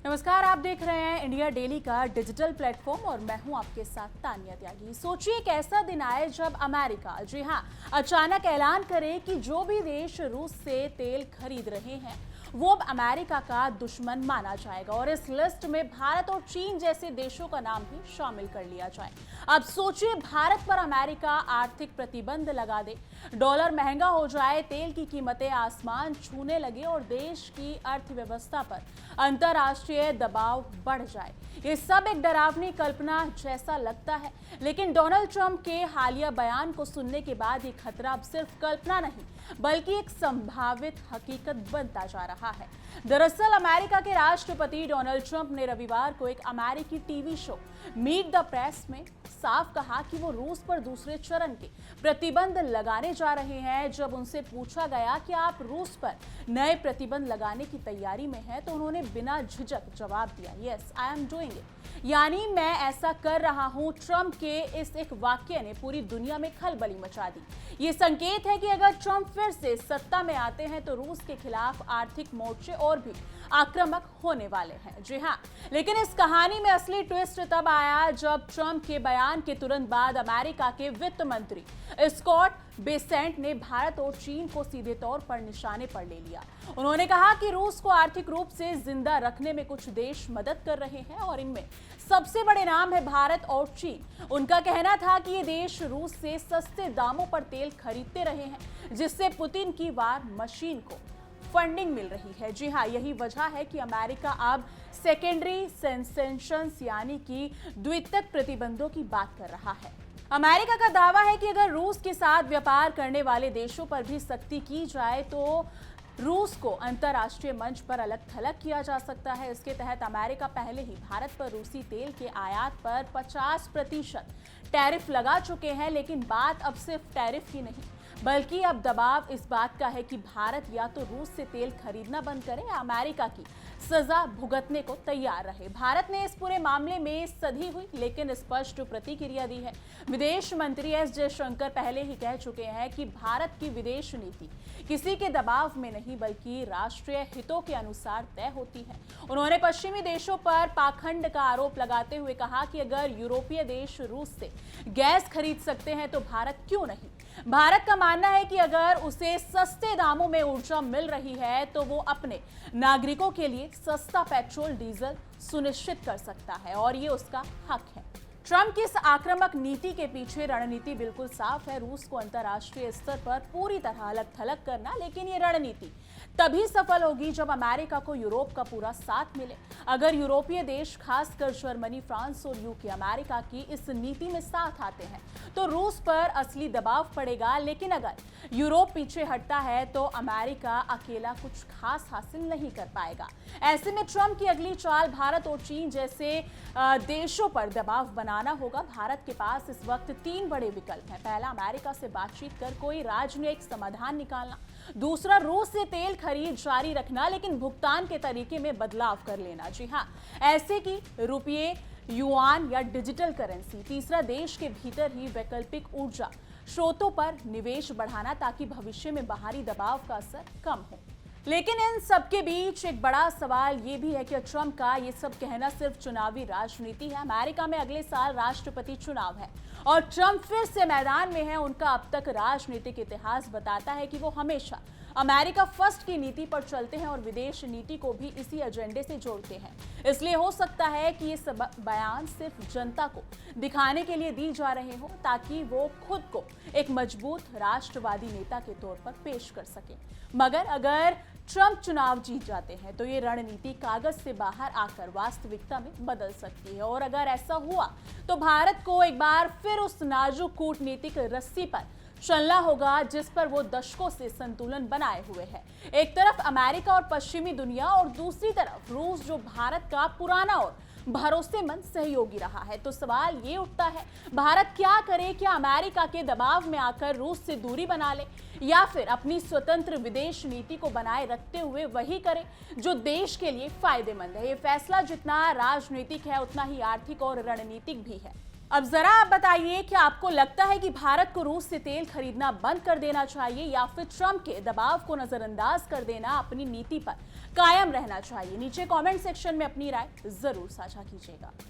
नमस्कार, आप देख रहे हैं इंडिया डेली का डिजिटल प्लेटफॉर्म और मैं हूं आपके साथ तानिया त्यागी। सोचिए एक ऐसा दिन आए जब अमेरिका, जी हां, अचानक ऐलान करे कि जो भी देश रूस से तेल खरीद रहे हैं वो अब अमेरिका का दुश्मन माना जाएगा और इस लिस्ट में भारत और चीन जैसे देशों का नाम भी शामिल कर लिया जाए। अब सोचिए भारत पर अमेरिका आर्थिक प्रतिबंध लगा दे, डॉलर महंगा हो जाए, तेल की कीमतें आसमान छूने लगे और देश की अर्थव्यवस्था पर अंतर्राष्ट्रीय दबाव बढ़ जाए। ये सब एक डरावनी कल्पना जैसा लगता है, लेकिन डोनाल्ड ट्रंप के हालिया बयान को सुनने के बाद ये खतरा अब सिर्फ कल्पना नहीं बल्कि एक संभावित हकीकत बनता जा रहा है। दरअसल अमेरिका के राष्ट्रपति डोनाल्ड ट्रंप ने रविवार को एक अमेरिकी TV show Meet the Press में साफ कहा कि वो रूस पर दूसरे चरण के प्रतिबंध लगाने जा रहे हैं। जब उनसे पूछा गया कि आप रूस पर नए प्रतिबंध लगाने की तैयारी में हैं, तो उन्होंने बिना झिझक जवाब दिया, yes I am doing it, यानी मैं ऐसा कर रहा हूं। ट्रंप के इस एक वाक्य ने पूरी दुनिया में खलबली मचा दी। ये संकेत है कि अगर ट्रंप फिर से सत्ता में आते हैं तो रूस के खिलाफ आर्थिक मोर्चे और भी आक्रामक होने वाले हैं। जी हां, लेकिन इस कहानी में असली ट्विस्ट तब आया जब ट्रंप के बयान के तुरंत बाद अमेरिका के वित्त मंत्री स्कॉट बेसेंट ने भारत और चीन को सीधे तौर पर निशाने पर ले लिया। उन्होंने कहा कि रूस को आर्थिक रूप से जिंदा रखने में कुछ देश मदद कर रहे हैं और इनमें सबसे बड़े नाम है भारत और चीन। उनका कहना था कि ये देश रूस से सस्ते दामों पर तेल खरीदते रहे हैं, जिससे पुतिन की वार मशीन को फंडिंग मिल रही है। जी हां, यही वजह है कि अमेरिका अब सेकेंडरी सैंक्शंस यानी कि द्वितीयक प्रतिबंधों की बात कर रहा है। अमेरिका का दावा है कि अगर रूस के साथ व्यापार करने वाले देशों पर भी सख्ती की जाए तो रूस को अंतर्राष्ट्रीय मंच पर अलग थलग किया जा सकता है। इसके तहत अमेरिका पहले ही भारत पर रूसी तेल के आयात पर 50% टैरिफ लगा चुके हैं, लेकिन बात अब सिर्फ टैरिफ की नहीं बल्कि अब दबाव इस बात का है कि भारत या तो रूस से तेल खरीदना बंद करे या अमेरिका की सजा भुगतने को तैयार रहे। भारत ने इस पूरे मामले में सधी हुई लेकिन स्पष्ट प्रतिक्रिया दी है। विदेश मंत्री एस जयशंकर पहले ही कह चुके हैं कि भारत की विदेश नीति किसी के दबाव में नहीं बल्कि राष्ट्रीय हितों के अनुसार तय होती है। उन्होंने पश्चिमी देशों पर पाखंड का आरोप लगाते हुए कहा कि अगर यूरोपीय देश रूस से गैस खरीद सकते हैं तो भारत क्यों नहीं। भारत का मानना है कि अगर उसे सस्ते दामों में ऊर्जा मिल रही है तो वो अपने नागरिकों के लिए सस्ता पेट्रोल डीजल सुनिश्चित कर सकता है और ये उसका हक है। ट्रंप की इस आक्रामक नीति के पीछे रणनीति बिल्कुल साफ है, रूस को अंतर्राष्ट्रीय स्तर पर पूरी तरह अलग थलग करना। लेकिन ये रणनीति तभी सफल होगी जब अमेरिका को यूरोप का पूरा साथ मिले। अगर यूरोपीय देश, खासकर जर्मनी, फ्रांस और यूके अमेरिका की इस नीति में साथ आते हैं तो रूस पर असली दबाव पड़ेगा। लेकिन अगर यूरोप पीछे हटता है तो अमेरिका अकेला कुछ खास हासिल नहीं कर पाएगा। ऐसे में ट्रंप की अगली चाल भारत और चीन जैसे देशों पर दबाव बनाना होगा। भारत के पास इस वक्त 3 बड़े विकल्प हैं। पहला, अमेरिका से बातचीत कर कोई राजनयिक समाधान निकालना। दूसरा, रूस से तेल खरीद जारी रखना लेकिन भुगतान के तरीके में बदलाव कर लेना, जी हां, ऐसे कि रुपये, युआन या डिजिटल करेंसी। तीसरा, देश के भीतर ही वैकल्पिक ऊर्जा स्रोतों पर निवेश बढ़ाना ताकि भविष्य में बाहरी दबाव का असर कम हो। लेकिन इन सबके बीच एक बड़ा सवाल ये भी है कि ट्रंप का ये सब कहना सिर्फ चुनावी राजनीति है। अमेरिका में अगले साल राष्ट्रपति चुनाव है और ट्रंप फिर से मैदान में है। उनका अब तक राजनीतिक इतिहास बताता है कि वो हमेशा अमेरिका फर्स्ट की नीति पर चलते हैं और विदेश नीति को भी इसी एजेंडे से जोड़ते हैं। इसलिए हो सकता है कि ये सब बयान सिर्फ जनता को दिखाने के लिए दी जा रहे हो ताकि वो खुद को एक मजबूत राष्ट्रवादी नेता के तौर पर पेश कर सके। मगर अगर ट्रंप चुनाव जीत जाते हैं तो ये रणनीति कागज से बाहर आकर वास्तविकता में बदल सकती है और अगर ऐसा हुआ तो भारत को एक बार फिर उस नाजुक कूटनीतिक रस्सी पर चलना होगा जिस पर वो दशकों से संतुलन बनाए हुए है। एक तरफ अमेरिका और पश्चिमी दुनिया और दूसरी तरफ रूस, जो भारत का पुराना और भरोसेमंद सहयोगी रहा है। तो सवाल ये उठता है, भारत क्या करे? क्या अमेरिका के दबाव में आकर रूस से दूरी बना ले या फिर अपनी स्वतंत्र विदेश नीति को बनाए रखते हुए वही करे जो देश के लिए फायदेमंद है? ये फैसला जितना राजनीतिक है उतना ही आर्थिक और रणनीतिक भी है। अब जरा आप बताइए कि आपको लगता है कि भारत को रूस से तेल खरीदना बंद कर देना चाहिए या फिर ट्रंप के दबाव को नजरअंदाज कर देना, अपनी नीति पर कायम रहना चाहिए। नीचे कमेंट सेक्शन में अपनी राय जरूर साझा कीजिएगा।